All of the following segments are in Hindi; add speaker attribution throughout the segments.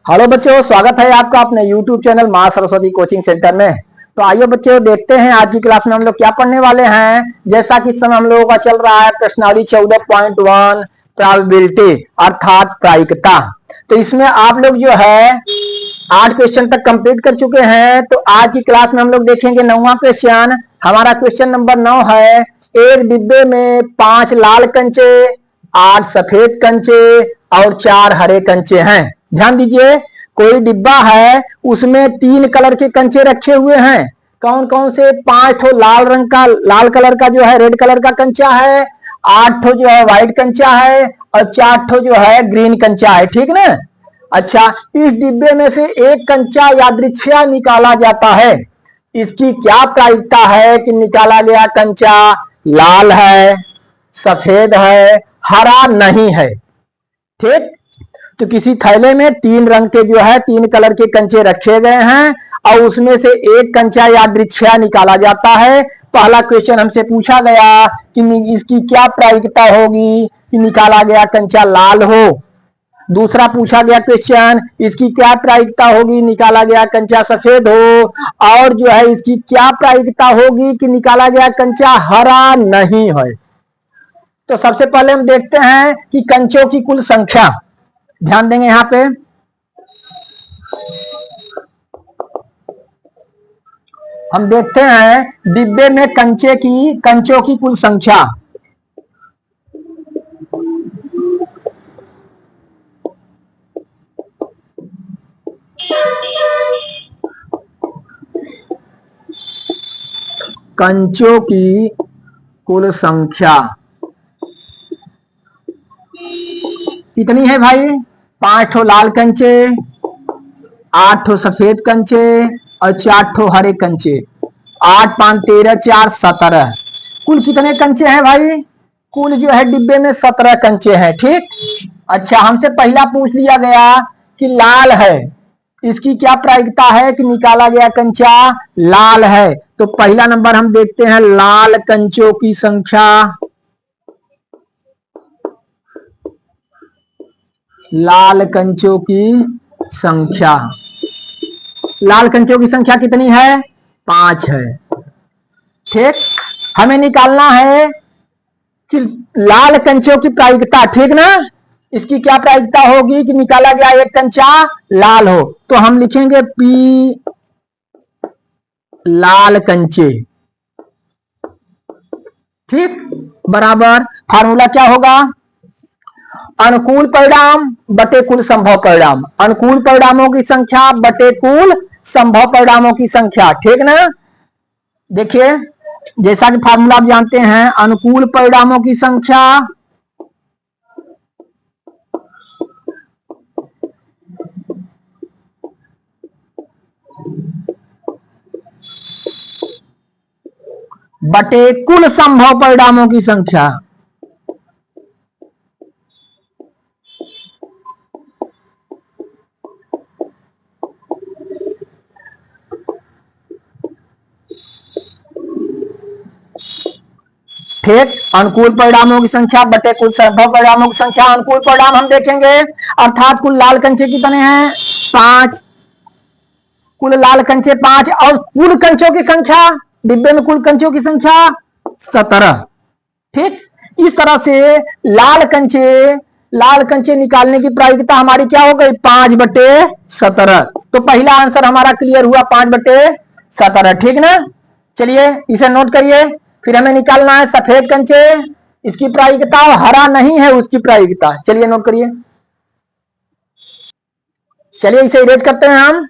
Speaker 1: हेलो बच्चों, स्वागत है आपका अपने YouTube चैनल मां सरस्वती कोचिंग सेंटर में। तो आइए बच्चों, देखते हैं आज की क्लास में हम लोग क्या पढ़ने वाले हैं। जैसा कि इस समय हम लोगों का चल रहा है प्रश्नावली 14.1 प्रोबेबिलिटी अर्थात प्रायिकता। तो इसमें आप लोग जो है 8 क्वेश्चन तक कंप्लीट कर चुके हैं। तो आज की क्लास में हम लोग देखेंगे 9वां क्वेश्चन। हमारा क्वेश्चन नंबर 9 है, एक डिब्बे में 5 लाल कंचे, 8 सफेद कंचे और 4 हरे कंचे हैं। ध्यान दीजिए, कोई डिब्बा है, उसमें 3 कलर के कंचे रखे हुए हैं। कौन कौन से? 5 ठो लाल रंग का, लाल कलर का जो है रेड कलर का कंचा है, 8 ठो जो है व्हाइट कंचा है और 4 ठो जो है ग्रीन कंचा है। ठीक ना? अच्छा, इस डिब्बे में से एक कंचा यादृच्छिया निकाला जाता है। इसकी क्या प्रायिकता है कि निकाला गया कंचा लाल है, सफेद है, हरा नहीं है। ठीक, तो किसी थैले में 3 रंग के जो है 3 कलर के कंचे रखे गए हैं और उसमें से एक कंचा यादृच्छिया निकाला जाता है। पहला क्वेश्चन हमसे पूछा गया कि इसकी क्या प्रायिकता होगी कि निकाला गया कंचा लाल हो। दूसरा पूछा गया क्वेश्चन, इसकी क्या प्रायिकता होगी निकाला गया कंचा सफेद हो। और जो है इसकी क्या प्रायिकता होगी कि निकाला गया कंचा हरा नहीं है। तो सबसे पहले हम देखते हैं कि कंचों की कुल संख्या। ध्यान देंगे यहां पे, हम देखते हैं डिब्बे में कंचों की कुल संख्या। कंचों की कुल संख्या कितनी है भाई? 5 ठो लाल कंचे, 8 ठो सफेद कंचे और 4 ठो हरे कंचे। 8 5 13 4 17। कुल कितने कंचे हैं भाई? कुल जो है डिब्बे में 17 कंचे हैं। ठीक। अच्छा, हमसे पहला पूछ लिया गया कि लाल है, इसकी क्या प्रायिकता है कि निकाला गया कंचा लाल है। तो पहला नंबर हम देखते हैं लाल कंचों की संख्या। लाल कंचों की संख्या, लाल कंचों की संख्या कितनी है? 5 है। ठीक, हमें निकालना है कि लाल कंचों की प्रायिकता। ठीक ना? इसकी क्या प्रायिकता होगी कि निकाला गया एक कंचा लाल हो। तो हम लिखेंगे पी लाल कंचे। ठीक, बराबर फार्मूला क्या होगा? अनुकूल परिणाम बटे कुल संभव परिणाम। अनुकूल परिणामों की संख्या बटे कुल संभव परिणामों की संख्या। ठीक ना? देखिए, जैसा कि फार्मूला आप जानते हैं, अनुकूल परिणामों की संख्या बटे कुल संभव परिणामों की संख्या। ठीक, अनुकूल परिणामों की संख्या बटे कुल संभव परिणामों की संख्या। अनुकूल परिणाम हम देखेंगे, अर्थात कुल लाल कंचे कितने हैं? 5। कुल लाल कंचे 5 और कुल कंचों की संख्या, डिब्बे में कुल कंचों की संख्या 17। ठीक, इस तरह से लाल कंचे निकालने की प्रायिकता हमारी क्या हो गई? 5/17। तो पहला आंसर हमारा क्लियर हुआ, 5/17। ठीक ना? चलिए इसे नोट करिए। फिर हमें निकालना है सफेद कंचे, इसकी प्रायिकता हरा नहीं है उसकी प्रायिकता। चलिए नोट करिए। चलिए इसे इरेज करते हैं हम।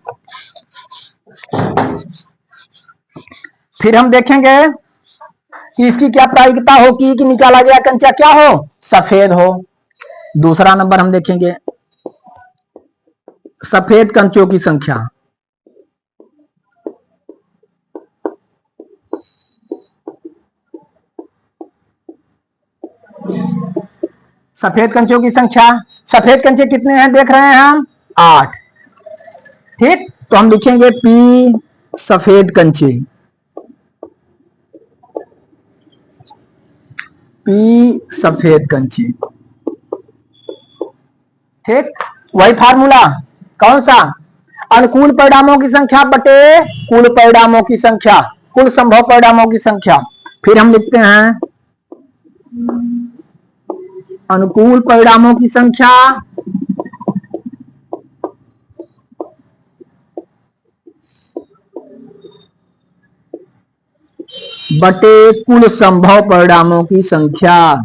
Speaker 1: फिर हम देखेंगे कि इसकी क्या प्रायिकता होगी कि निकाला गया कंचा क्या हो? सफेद हो। दूसरा नंबर हम देखेंगे सफेद कंचों की संख्या। सफेद कंचों की संख्या, सफेद कंचे कितने हैं देख रहे हैं हम? 8। ठीक, तो हम लिखेंगे पी सफेद कंचे। पी सफेद कंचे। ठीक, वही फार्मूला, कौन सा? अनुकूल परिणामों की संख्या बटे कुल परिणामों की संख्या, कुल संभव परिणामों की संख्या। फिर हम लिखते हैं अनुकूल परिणामों की संख्या बटे कुल संभव परिणामों की संख्या।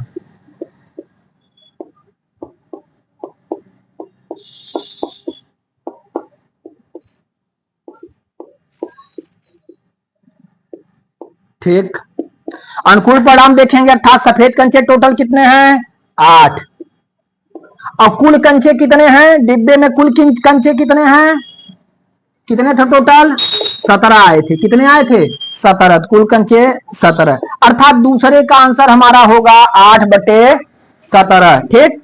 Speaker 1: ठीक, अनुकूल परिणाम देखेंगे अर्थात सफेद कंचे टोटल कितने हैं? 8। और कुल कंचे कितने हैं डिब्बे में? कुल कंचे कितने हैं? कितने थे टोटल? 17 आए थे। कितने आए थे? 17। कुल कंचे 17, अर्थात दूसरे का आंसर हमारा होगा 8/17। ठीक,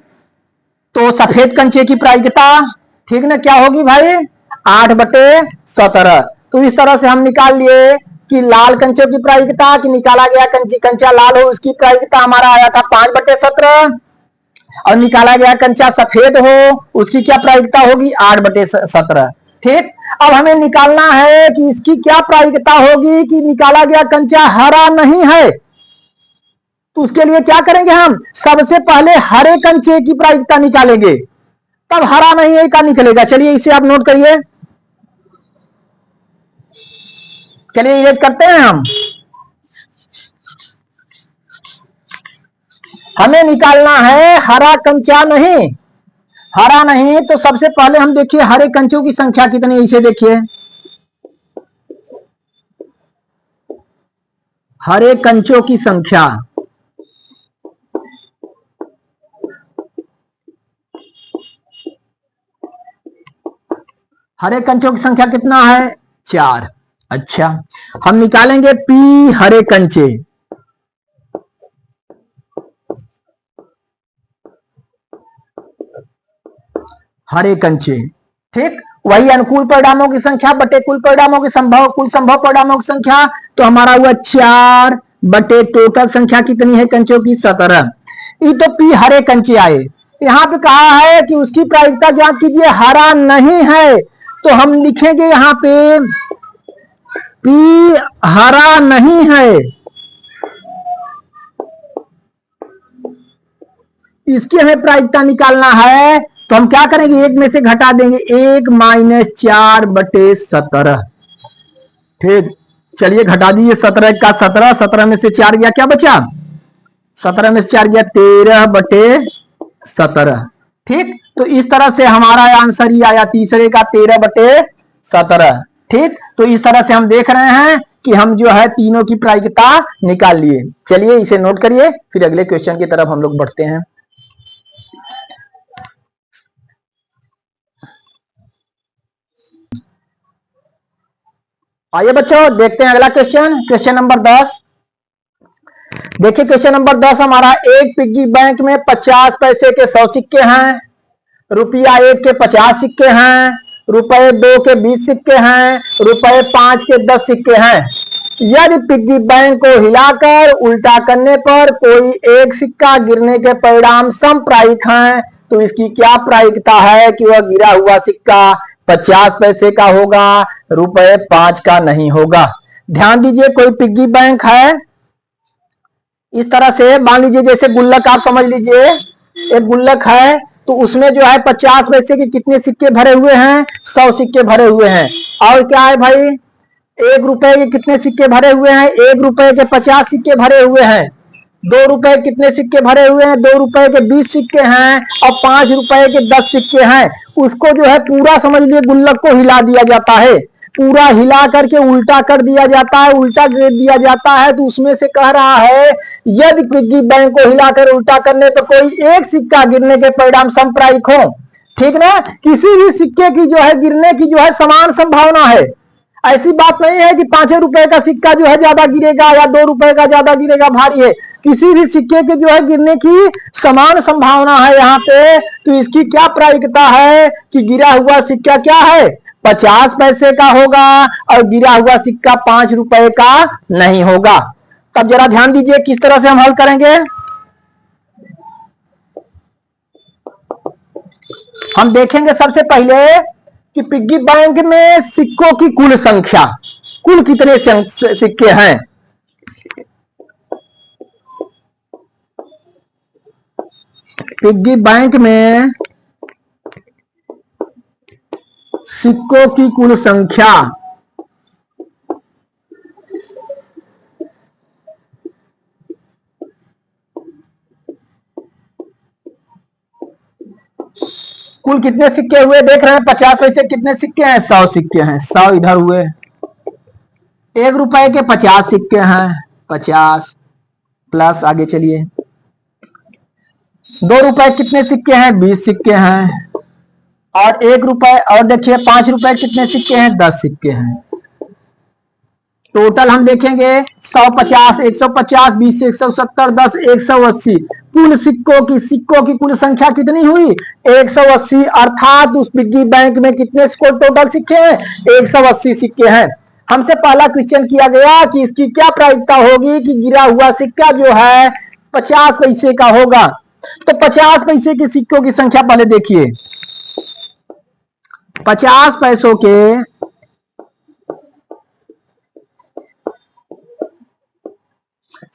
Speaker 1: तो सफेद कंचे की प्रायिकता, ठीक ना, क्या होगी भाई? 8/17। तो इस तरह से हम निकाल लिए कि लाल कंचों की प्रायिकता, कि निकाला गया कंचा लाल हो उसकी प्रायिकता हमारा आया था 5/17, और निकाला गया कंचा सफेद हो उसकी क्या प्रायिकता होगी? 8/17। ठीक, अब हमें निकालना है कि इसकी क्या प्रायिकता होगी कि निकाला गया कंचा हरा नहीं है। तो उसके लिए क्या करेंगे? हम सबसे पहले हरे कंचे की प्रायिकता निकालेंगे, तब हरा नहीं है का निकलेगा। चलिए इसे आप नोट करिए। चलिए इरेज करते हैं हम। हमें निकालना है हरा कंचा नहीं, हरा नहीं, तो सबसे पहले हम देखिए हरे कंचों की संख्या कितनी है, इसे देखिए। हरे कंचों की संख्या, हरे कंचों की संख्या कितना है? 4। अच्छा, हम निकालेंगे पी हरे कंचे। हरे कंचे, ठीक, वही अनुकूल परिणामों की संख्या बटे कुल परिणामों की कुल संभव परिणामों की संख्या, तो हमारा हुआ 4 बटे टोटल संख्या कितनी है कंचों की? 17। ये तो पी हरे कंचे आए। यहाँ पे कहा है कि उसकी प्रायिकता ज्ञात कीजिए, हरा नहीं है, तो हम लिखेंगे यहाँ पे पी हरा नहीं है, इसकी हमें प्रायिकता निकालना है। तो हम क्या करेंगे? एक में से घटा देंगे, 1 - 4/17। ठीक, चलिए घटा दीजिए। 17 का 17, 17 में से 4 गया, क्या बचा? 17 में से 4 गया 13/17। ठीक, तो इस तरह से हमारा आंसर ही आया तीसरे का 13/17। ठीक, तो इस तरह से हम देख रहे हैं कि हम जो है तीनों की प्रायिकता निकाल लिए। चलिए इसे नोट करिए, फिर अगले क्वेश्चन की तरफ हम लोग बढ़ते हैं। आइए बच्चों देखते हैं अगला क्वेश्चन, क्वेश्चन नंबर 10। देखिए क्वेश्चन नंबर 10 हमारा, एक पिग्गी बैंक में 50 पैसे के 100 सिक्के हैं, रुपया 1 के 50 सिक्के हैं, रुपए 2 के 20 सिक्के हैं, रुपए 5 के 10 सिक्के हैं। यदि पिग्गी बैंक को हिलाकर उल्टा करने पर कोई एक सिक्का गिरने के परिणाम समप्रायिक हैं, तो इसकी क्या प्रायिकता है कि वह गिरा हुआ सिक्का 50 पैसे का होगा, रुपए 5 का नहीं होगा। ध्यान दीजिए, कोई पिग्गी बैंक है, इस तरह से मान लीजिए जैसे गुल्लक आप समझ लीजिए, एक गुल्लक है, तो उसमें जो है 50 पैसे के कितने सिक्के भरे हुए हैं? 100 सिक्के भरे हुए हैं। और क्या है भाई, 1 रुपए के कितने सिक्के भरे हुए हैं? 1 रुपए के 50 सिक्के भरे हुए हैं। 2 रुपए कितने सिक्के भरे हुए हैं? 2 रुपए के 20 सिक्के हैं, और 5 रुपए के 10 सिक्के हैं। उसको जो है पूरा समझ लिए गुल्लक को हिला दिया जाता है, पूरा हिला करके उल्टा कर दिया जाता है, उल्टा कर दिया जाता है। तो उसमें से कह रहा है यदि पिग्गी बैंक को हिलाकर उल्टा करने पर कोई एक सिक्का गिरने के परिणाम समप्रायिक हो, ठीक ना, किसी भी सिक्के की जो है गिरने की जो है समान संभावना है। ऐसी बात नहीं है कि 5 रुपए का सिक्का जो है ज्यादा गिरेगा या 2 रुपए का ज्यादा गिरेगा, भारी है। किसी भी सिक्के के जो है गिरने की समान संभावना है यहाँ पे। तो इसकी क्या प्रायिकता है कि गिरा हुआ सिक्का क्या है? 50 पैसे का होगा, और गिरा हुआ सिक्का 5 रुपए का नहीं होगा। तब जरा ध्यान दीजिए किस तरह से हम हल करेंगे। हम देखेंगे सबसे पहले कि पिग्गी बैंक में सिक्कों की कुल संख्या, कुल कितने सिक्के हैं। पिग्गी बैंक में सिक्कों की कुल संख्या कुल कितने सिक्के हुए देख रहे हैं। 50 पैसे कितने सिक्के हैं, 100 सिक्के हैं। 100 इधर हुए। 1 रुपए के 50 सिक्के हैं, 50 प्लस आगे चलिए। 2 रुपए कितने सिक्के हैं, 20 सिक्के हैं। और 1 रुपए और देखिए 5 रुपए कितने सिक्के हैं, 10 सिक्के हैं। टोटल हम देखेंगे 150, 150, 20 से 170, 10 180। कुल सिक्कों की कुल संख्या कितनी हुई, 180। अर्थात उस पिग्गी बैंक में कितने टोटल सिक्के हैं, 180 सिक्के हैं। हमसे पहला क्वेश्चन किया गया कि इसकी क्या प्रायिकता होगी कि गिरा हुआ सिक्का जो है 50 पैसे का होगा। तो 50 पैसे के सिक्कों की संख्या पहले देखिए। 50 पैसों के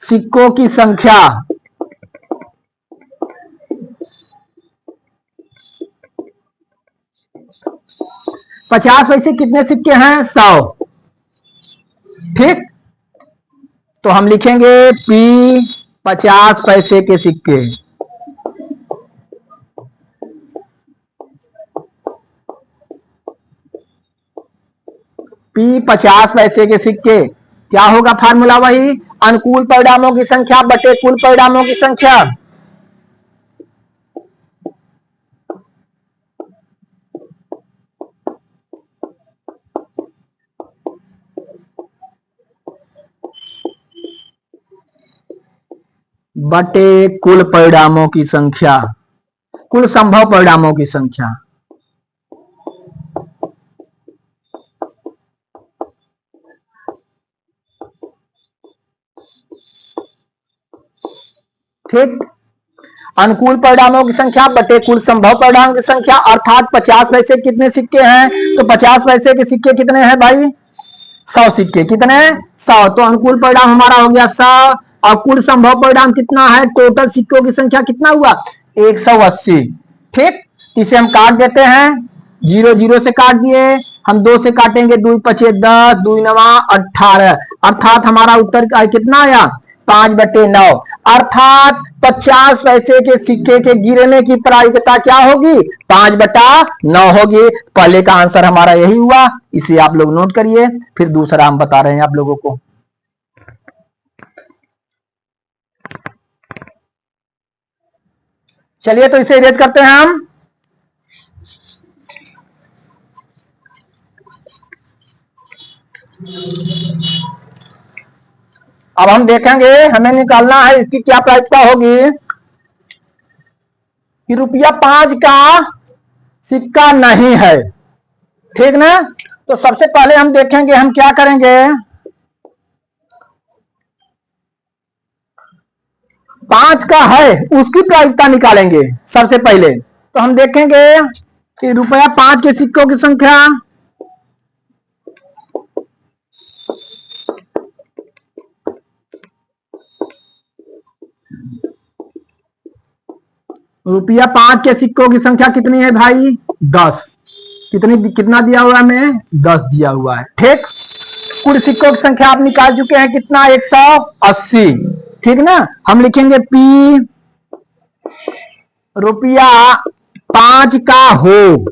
Speaker 1: सिक्कों की संख्या 50 पैसे कितने सिक्के हैं, 100। ठीक, तो हम लिखेंगे P 50 पैसे के सिक्के। P 50 पैसे के सिक्के क्या होगा, फार्मूला वही, अनुकूल परिणामों की संख्या बटे कुल परिणामों की संख्या। बटे कुल परिणामों की संख्या, कुल संभव परिणामों की संख्या। ठीक, अनुकूल परिणामों की संख्या बटे कुल संभव परिणामों की संख्या। अर्थात 50 पैसे कितने सिक्के हैं, तो 50 पैसे के सिक्के कितने हैं भाई, 100 सिक्के। कितने, 100। तो अनुकूल परिणाम हमारा हो गया 100 और कुल संभव परिणाम कितना है, टोटल सिक्कों की संख्या कितना हुआ, 180। ठीक, इसे हम काट देते हैं, 0 0 से काट दिए, हम 2 से काटेंगे, 2 पचे 10, 2 नवा 18। अर्थात हमारा उत्तर कितना आया, 5/9। अर्थात 50 पैसे के सिक्के के गिरने की प्रायिकता क्या होगी, 5/9 होगी। पहले का आंसर हमारा यही हुआ, इसे आप लोग नोट करिए। फिर दूसरा हम बता रहे हैं आप लोगों को। चलिए तो इसे रेट करते हैं हम। अब हम देखेंगे, हमें निकालना है इसकी क्या प्रायिकता होगी कि ₹5 का सिक्का नहीं है। ठीक ना, तो सबसे पहले हम देखेंगे, हम क्या करेंगे, 5 का है उसकी प्रायिकता निकालेंगे सबसे पहले। तो हम देखेंगे कि ₹5 के सिक्कों की संख्या ₹5 के सिक्कों की संख्या कितनी है भाई, 10। कितना दिया हुआ है हमें, 10 दिया हुआ है। ठीक, कुल सिक्कों की संख्या आप निकाल चुके हैं, कितना, 180। ठीक ना, हम लिखेंगे P ₹5 का हो,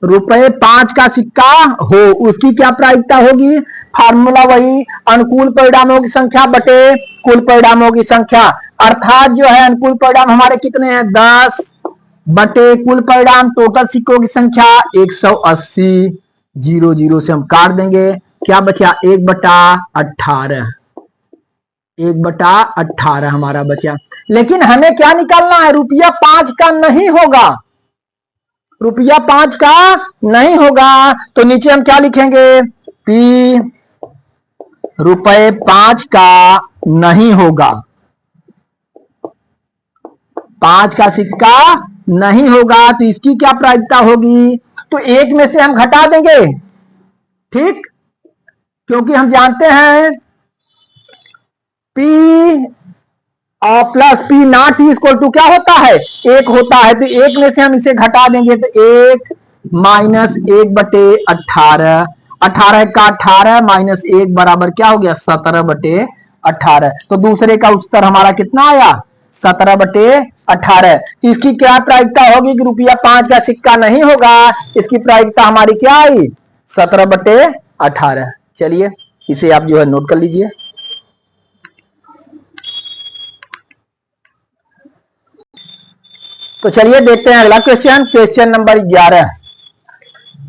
Speaker 1: ₹5 का सिक्का हो, उसकी क्या प्रायिकता होगी, फार्मूला वही, अनुकूल परिणामों की संख्या बटे कुल परिणामों की संख्या। अर्थात जो है अनुकूल परिणाम हमारे कितने हैं, 10 बटे कुल परिणाम टोटल सिक्कों की संख्या 180। 0 0 से हम काट देंगे, क्या बचा, 1/18। 1/18 हमारा बचा। लेकिन हमें क्या निकालना है, ₹5 का नहीं होगा, ₹5 का नहीं होगा। तो नीचे हम क्या लिखेंगे, P ₹5 का नहीं होगा, 5 का सिक्का नहीं होगा। तो इसकी क्या प्रायिकता होगी, तो एक में से हम घटा देंगे, ठीक, क्योंकि हम जानते हैं P plus P not equal to क्या होता है, एक होता है। तो एक में से हम इसे घटा देंगे, तो एक माइनस 1/18, 18 का 18 माइनस 1 बराबर क्या हो गया, 17/18। तो दूसरे का उत्तर हमारा कितना आया, 17/18। इसकी क्या प्रायिकता होगी कि ₹5 का सिक्का नहीं होगा, इसकी प्रायिकता हमारी क्या आई, 17/18। चलिए इसे आप जो है नोट कर लीजिए। तो चलिए देखते हैं अगला question, question number 11।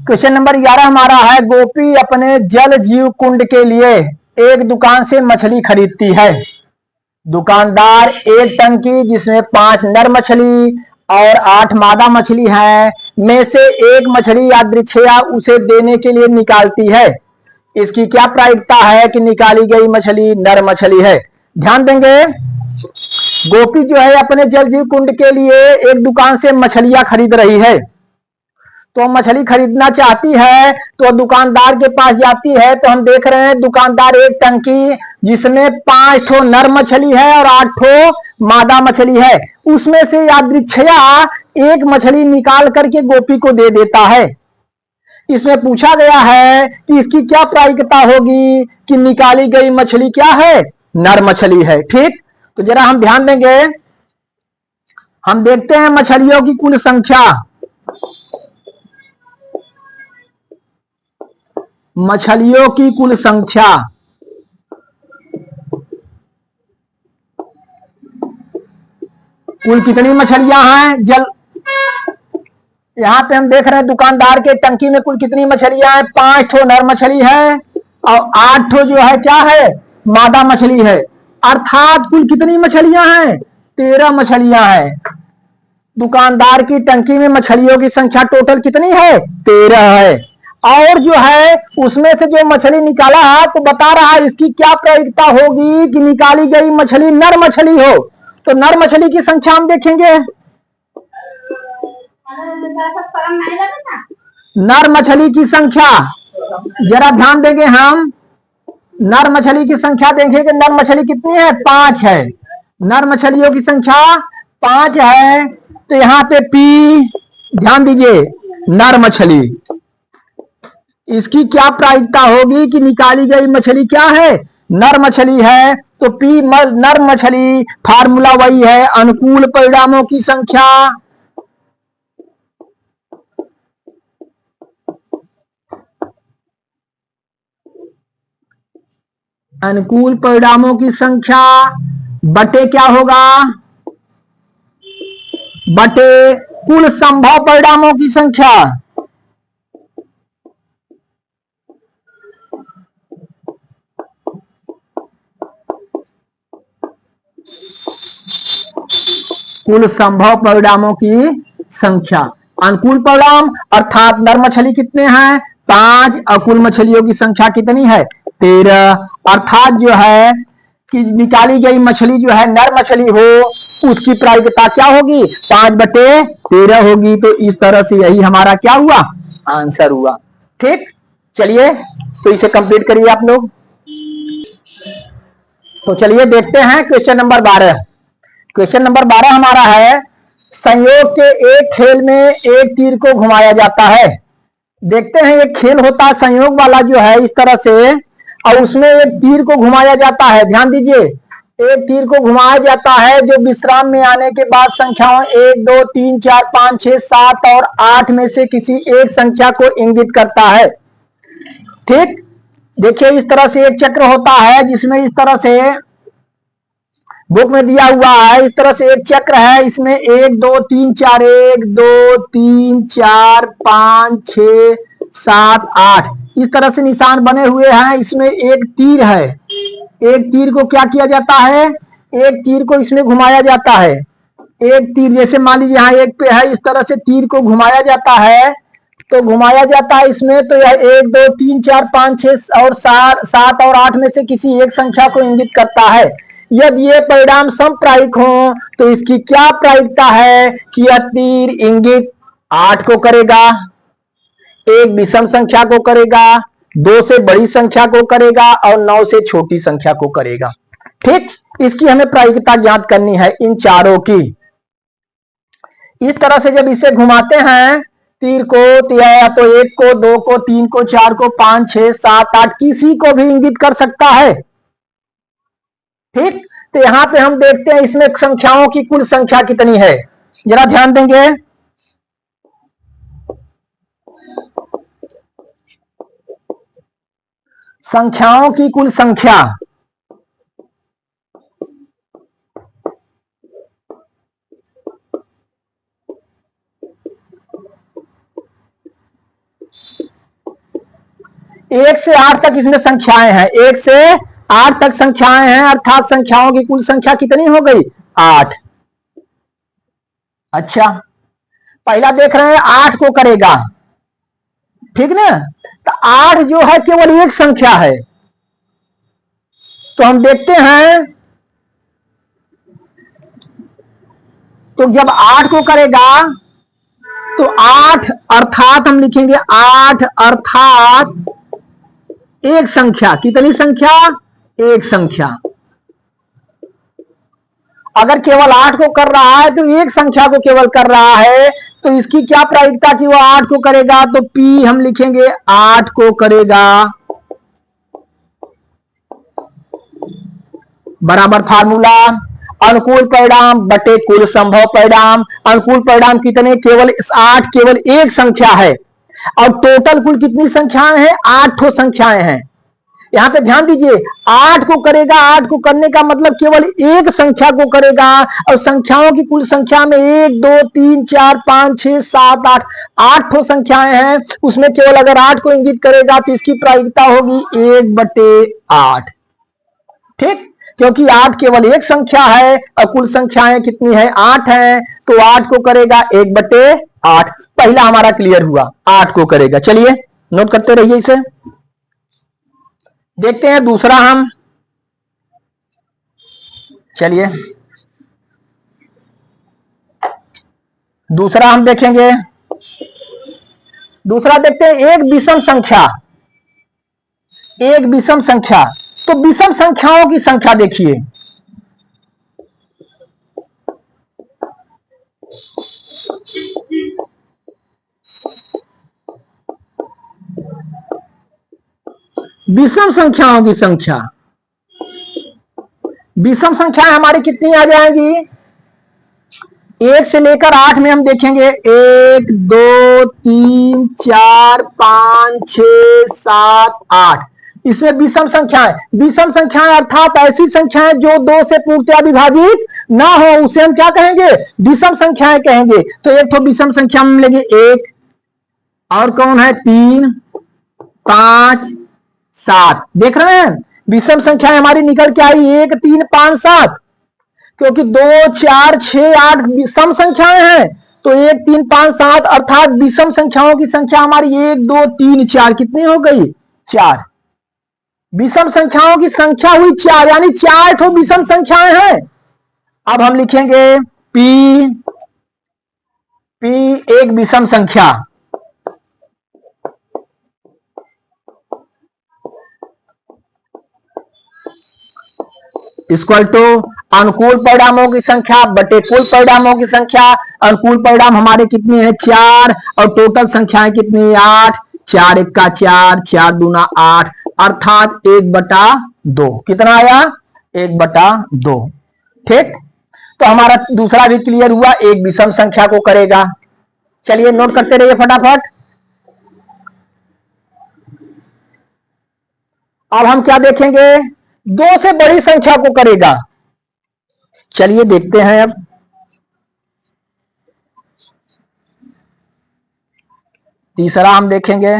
Speaker 1: Question number 11 हमारा है, गोपी अपने जल जीव कुंड के लिए एक दुकान से मछली खरीदती है। दुकानदार एक टन की, जिसमें 5 नर मछली और 8 मादा मछली है, में से एक मछली यादृच्छया उसे देने के लिए निकालती है। इसकी क्या प्रायिकता है कि निकाली गई मछली नर मछली है। ध्यान देंगे, गोपी जो है अपने जल जीव कुंड के लिए एक दुकान से मछलियां खरीद रही है। तो मछली खरीदना चाहती है तो दुकानदार के पास जाती है। तो हम देख रहे हैं दुकानदार एक टन की, जिसमें 5 ठो नर मछली है और 8 ठो मादा मछली है, उसमें से यादृच्छया एक मछली निकाल करके गोपी को दे देता है। इसमें पूछा गया है कि इसकी क्या प्रायिकता होगी कि निकाली गई मछली क्या है, नर मछली है। ठीक, तो जरा हम ध्यान देंगे, हम देखते हैं मछलियों की कुल संख्या। मछलियों की कुल संख्या कुल कितनी मछलियां हैं, जल यहां पे हम देख रहे हैं दुकानदार के टंकी में कुल कितनी मछलियां हैं, 5 ठो नर मछली है और 8 ठो जो है क्या है, मादा मछली है। अर्थात कुल कितनी मछलियां हैं, 13 मछलियां हैं। दुकानदार की टंकी में मछलियों की संख्या टोटल कितनी है, 13 है। और जो है उसमें से जो मछली निकाला तो बता रहा है इसकी क्या प्रायिकता होगी कि निकाली गई मछली नर मछली हो। तो नर मछली की संख्या हम देखेंगे, नर मछली की संख्या जरा ध्यान देंगे, हम नर मछली की संख्या देखेंगे, नर मछली कितनी है, 5 है। नर मछलियों की संख्या 5 है। तो यहाँ पे P ध्यान दीजिए, नर मछली, इसकी क्या प्रायिकता होगी कि निकाली गई मछली क्या है, नर मछली है। तो P नर मछली, फार्मूला वही है, अनुकूल परिणामों की संख्या अनुकूल परिणामों की संख्या बटे क्या होगा, बटे कुल संभव परिणामों की संख्या। कुल संभव परिणामों की संख्या। अनुकूल परिणाम अर्थात नर मछली कितने हैं, 5 और कुल मछलियों की संख्या कितनी है, 13। अर्थात जो है कि निकाली गई मछली जो है नर मछली हो, उसकी प्रायिकता क्या होगी, 5/13 होगी। तो इस तरह से यही हमारा क्या हुआ, आंसर हुआ। ठीक, चलिए तो इसे कंप्लीट करिए आप लोग। तो चलिए देखते हैं क्वेश्चन नंबर 12। क्वेश्चन नंबर 12 हमारा है, संयोग के एक खेल में एक तीर को घुमाया जाता है। देखते हैं एक खेल होता है संयोग वाला जो है इस तरह से, और उसमें एक तीर को घुमाया जाता है। ध्यान दीजिए, एक तीर को घुमाया जाता है जो विश्राम में आने के बाद संख्याओं 1 2 3 4 5 6 7 और 8 में से किसी एक संख्या को इंगित करता है। ठीक, देखिए इस तरह से एक चक्र होता है जिसमें इस तरह से बुक में दिया हुआ है, इस तरह से एक चक्र है, इसमें 1 2 3 4 1 2 3 4 5 6 7 8 इस तरह से निशान बने हुए हैं। इसमें एक तीर है, एक तीर को क्या किया जाता है, एक तीर को इसमें घुमाया जाता है। एक तीर जैसे मान लीजिए यहाँ एक पे है, इस तरह से तीर को घुमाया जाता है। तो घुमाया जाता है इसमें, तो यह 1 2 3 4 5 6 और 7 और 8 में से किसी एक संख्या को इंगित करता है। यदि ये परिणाम समप्रायिक हो तो इसकी क्या प्रायिकता है कि यह तीर इंगित 8 को करेगा। एक विषम संख्या को करेगा, 2 से बड़ी संख्या को करेगा और 9 से छोटी संख्या को करेगा। ठीक, इसकी हमें प्रायिकता ज्ञात करनी है इन चारों की। इस तरह से जब इसे घुमाते हैं तीर को, तो या तो 1 को, 2 को, 3 को, 4 को, 5, 6, 7, 8 किसी को भी इंगित कर सकता है। ठीक, तो यहां पे हम देखते हैं इसमें संख्याओं की कुल संख्या कितनी है, जरा ध्यान देंगे। संख्याओं की कुल संख्या एक से 8 तक इसमें संख्याएं हैं, 1 से 8 तक संख्याएं हैं, अर्थात संख्याओं की कुल संख्या कितनी हो गई, 8। अच्छा, पहला देख रहे हैं 8 को करेगा, ठीक ना। तो 8 जो है केवल एक संख्या है, तो हम देखते हैं, तो जब 8 को करेगा तो 8 अर्थात हम लिखेंगे 8 अर्थात एक संख्या, कितनी संख्या, एक संख्या। अगर केवल 8 को कर रहा है तो एक संख्या को केवल कर रहा है, तो इसकी क्या प्रायिकता कि वो 8 को करेगा, तो P हम लिखेंगे 8 को करेगा बराबर फार्मूला अनुकूल परिणाम बटे कुल संभव परिणाम। अनुकूल परिणाम कितने, केवल इस 8 केवल एक संख्या है, और टोटल कुल कितनी संख्याएं हैं, 8 संख्याएं हैं। यहां पे ध्यान दीजिए, 8 को करेगा, 8 को करने का मतलब केवल एक संख्या को करेगा, और संख्याओं की कुल संख्या में 1, 2, 3, 4, 5, 6, 7, 8 8 संख्याएं हैं, उसमें केवल अगर 8 को इंगित करेगा तो इसकी प्रायिकता होगी 1/8। ठीक, क्योंकि 8 केवल एक संख्या है और कुल संख्याएं कितनी है, 8 है, तो 8 को करेगा 1/8। पहला हमारा क्लियर हुआ, 8 को करेगा। चलिए नोट करते रहिए इसे। देखते हैं दूसरा हम, चलिए दूसरा हम देखेंगे। दूसरा देखते हैं एक विषम संख्या, एक विषम संख्या। तो विषम संख्याओं की संख्या देखिए, विषम संख्याओं की संख्या, विषम संख्याएं हमारी कितनी आ जाएंगी, 1 से लेकर 8 में हम देखेंगे 1, 2, 3, 4, 5, 6, 7, 8। इसमें विषम संख्याएं, विषम संख्याएं अर्थात ऐसी संख्याएं जो 2 से पूर्णतया विभाजित ना हो, उसे हम क्या कहेंगे, विषम संख्याएं कहेंगे। तो एक तो विषम संख्या हम लेंगे 1, और कौन है 3, 5, 7। देख रहे हैं विषम संख्याएं हमारी निकल के आई 1, 3, 5, 7, क्योंकि 2, 4, 6, 8 विषम संख्याएं हैं, तो 1, 3, 5, 7 अर्थात विषम संख्याओं की संख्या हमारी 1, 2, 3, 4 कितनी हो गई, 4। विषम संख्याओं की संख्या हुई 4, यानी 4 तो विषम संख्याएं हैं। अब हम लिखेंगे P एक विषम संख्या, इक्वल टू अनुकूल परिणामों की संख्या बटे कुल परिणामों की संख्या। अनुकूल परिणाम हमारे कितने हैं, 4, और टोटल संख्याएं कितनी, 8। 4 1 4, 4 2 8, अर्थात 1/2। कितना आया, 1/2। ठीक, तो हमारा दूसरा भी क्लियर हुआ, एक विषम संख्या को करेगा। चलिए नोट करते रहिए फटाफट। अब हम क्या देखेंगे, 2 से बड़ी संख्या को करेगा। चलिए देखते हैं। अब तीसरा हम देखेंगे,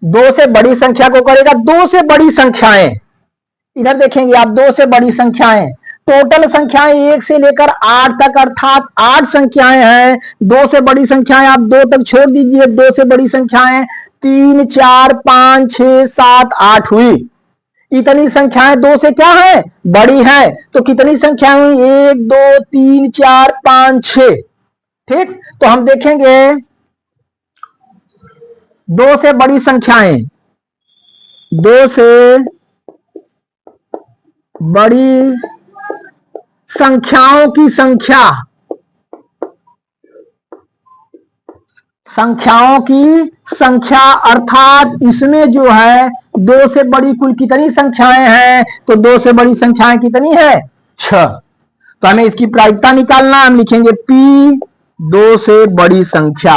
Speaker 1: दो से बड़ी संख्या को करेगा। 2 से बड़ी संख्याएं, इधर देखेंगे आप, 2 से बड़ी संख्याएं, टोटल संख्याएं 1 से लेकर 8 तक, अर्थात 8 संख्याएं हैं। 2 से बड़ी संख्याएं आप 2 तक छोड़ दीजिए, 2 से बड़ी संख्याएं 3, 4, 5, 6, 7, 8 हुई। इतनी संख्याएं दो से क्या है, बड़ी है। तो कितनी संख्याएं हुई, 1 2 3 4 5 6। ठीक, तो हम देखेंगे दो से बड़ी संख्याएं, दो से बड़ी संख्याओं की संख्या, संख्याओं की संख्या, अर्थात इसमें जो है दो से बड़ी कुल कितनी संख्याएं हैं, तो दो से बड़ी संख्याएं कितनी है, 6। तो हमें इसकी प्रायिकता निकालना, हम लिखेंगे P दो से बड़ी संख्या,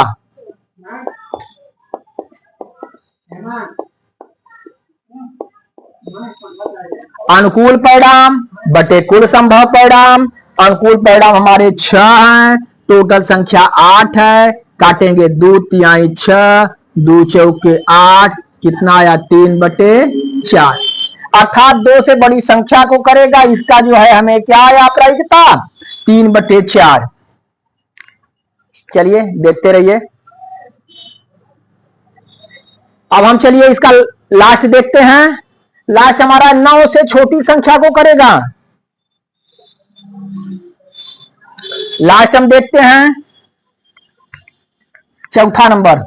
Speaker 1: अनुकूल परिणाम बटे कुल संभव परिणाम। अनुकूल परिणाम हमारे 6 हैं, टोटल संख्या 8 है, काटेंगे 2 तिहाई 6, 2 चौके 8, कितना आया 3/4। अर्थात दो से बड़ी संख्या को करेगा, इसका जो है हमें क्या आया प्रायिकता, 3/4। चलिए देखते रहिए। अब हम चलिए इसका लास्ट देखते हैं। लास्ट हमारा 9 से छोटी संख्या को करेगा। लास्ट हम देखते हैं चौथा नंबर,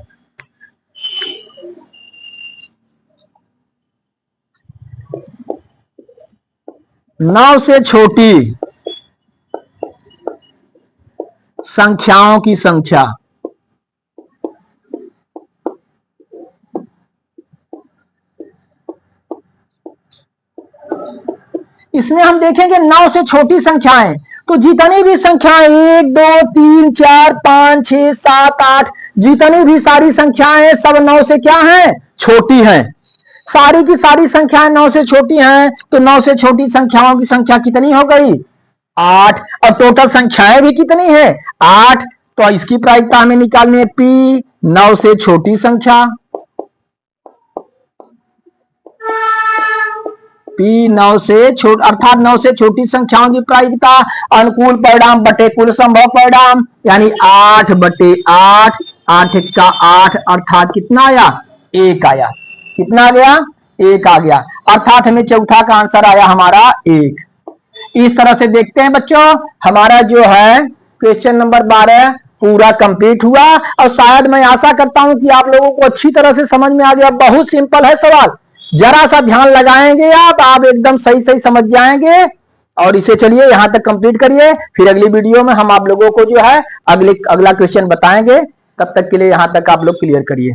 Speaker 1: नौ से छोटी संख्याओं की संख्या। इसमें हम देखेंगे 9 से छोटी संख्याएं, तो जितनी भी संख्याएं 1 2 3 4 5 6 7 8, जितनी भी सारी संख्याएं सब 9 से क्या हैं, छोटी हैं। सारी की सारी संख्याएं 9 से छोटी हैं, तो 9 से छोटी संख्याओं की संख्या कितनी हो गई, 8। और टोटल संख्याएं भी कितनी है, 8। तो इसकी प्रायिकता हमें निकालनी है P 9 से छोटी संख्या, P 9 से अर्थात 9 से छोटी संख्याओं की प्रायिकता अनुकूल परिणाम बटे कुल संभव परिणाम, यानी 8/8, 8 का 8, अर्थात कितना आया, 1 आया। कितना आ गया, 1 आ गया। अर्थात हमें चौथा का आंसर आया हमारा 1। इस तरह से देखते हैं बच्चों, हमारा जो है क्वेश्चन नंबर 12 पूरा कंप्लीट हुआ। और शायद मैं आशा करता हूं कि आप लोगों को अच्छी तरह से समझ में आ गया। बहुत सिंपल है सवाल, जरा सा ध्यान लगाएंगे आप एकदम सही सही समझ जाएंगे। और इसे चलिए यहां तक कंप्लीट करिए, फिर अगली वीडियो में हम आप लोगों को जो है अगला क्वेश्चन बताएंगे। तब तक के लिए यहां तक आप लोग क्लियर करिए।